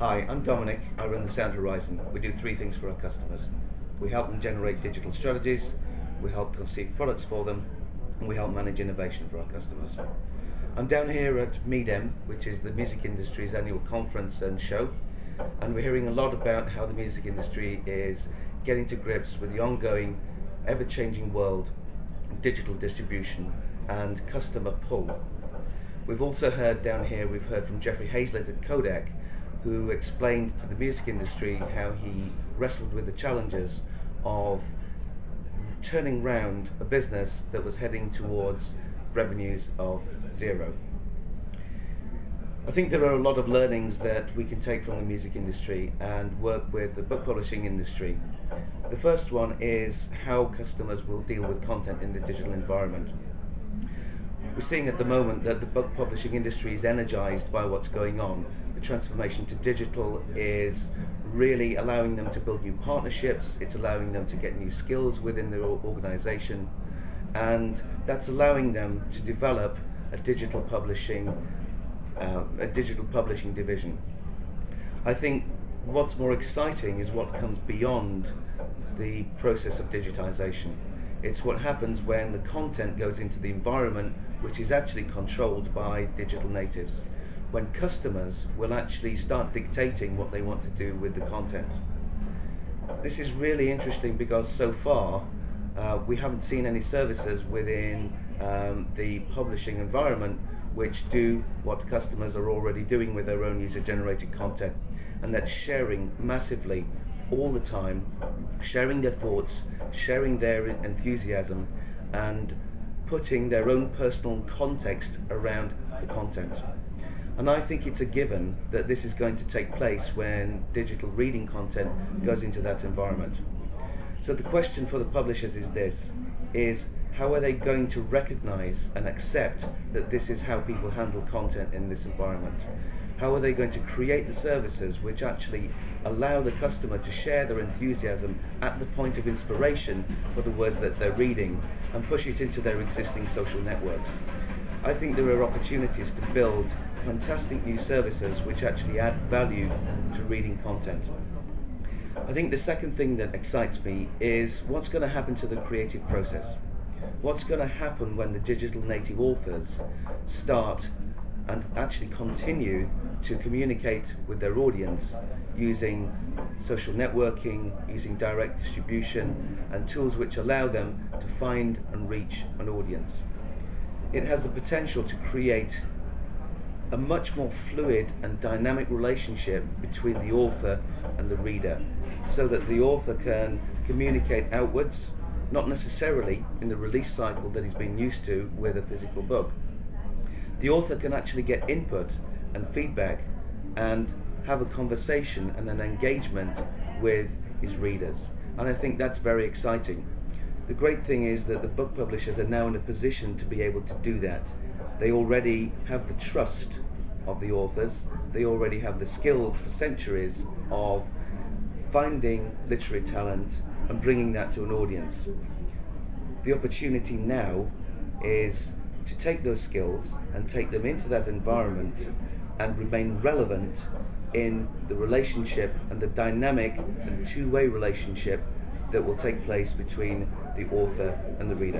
Hi, I'm Dominic. I run the SoundHorizons. We do three things for our customers. We help them generate digital strategies, we help conceive products for them, and we help manage innovation for our customers. I'm down here at MEDEM, which is the music industry's annual conference and show, and we're hearing a lot about how the music industry is getting to grips with the ongoing, ever-changing world of digital distribution and customer pull. We've also heard down here, we've heard from Jeffrey Hazlett at Kodak, who explained to the music industry how he wrestled with the challenges of turning round a business that was heading towards revenues of zero. I think there are a lot of learnings that we can take from the music industry and work with the book publishing industry. The first one is how customers will deal with content in the digital environment. We're seeing at the moment that the book publishing industry is energized by what's going on. The transformation to digital is really allowing them to build new partnerships, it's allowing them to get new skills within their organization, and that's allowing them to develop a digital publishing division. I think what's more exciting is what comes beyond the process of digitization. It's what happens when the content goes into the environment which is actually controlled by digital natives, when customers will actually start dictating what they want to do with the content. This is really interesting because so far we haven't seen any services within the publishing environment which do what customers are already doing with their own user-generated content, and that's sharing massively all the time, sharing their thoughts, sharing their enthusiasm, and putting their own personal context around the content. And I think it's a given that this is going to take place when digital reading content goes into that environment. So the question for the publishers is this, is how are they going to recognize and accept that this is how people handle content in this environment? How are they going to create the services which actually allow the customer to share their enthusiasm at the point of inspiration for the words that they're reading and push it into their existing social networks? I think there are opportunities to build fantastic new services which actually add value to reading content. I think the second thing that excites me is what's going to happen to the creative process. What's going to happen when the digital native authors start and actually continue to communicate with their audience using social networking, using direct distribution, and tools which allow them to find and reach an audience. It has the potential to create a much more fluid and dynamic relationship between the author and the reader, so that the author can communicate outwards, not necessarily in the release cycle that he's been used to with a physical book. The author can actually get input and feedback and have a conversation and an engagement with his readers. And I think that's very exciting. The great thing is that the book publishers are now in a position to be able to do that. They already have the trust of the authors. They already have the skills for centuries of finding literary talent and bringing that to an audience. The opportunity now is to take those skills and take them into that environment and remain relevant in the relationship and the dynamic and two-way relationship that will take place between the author and the reader.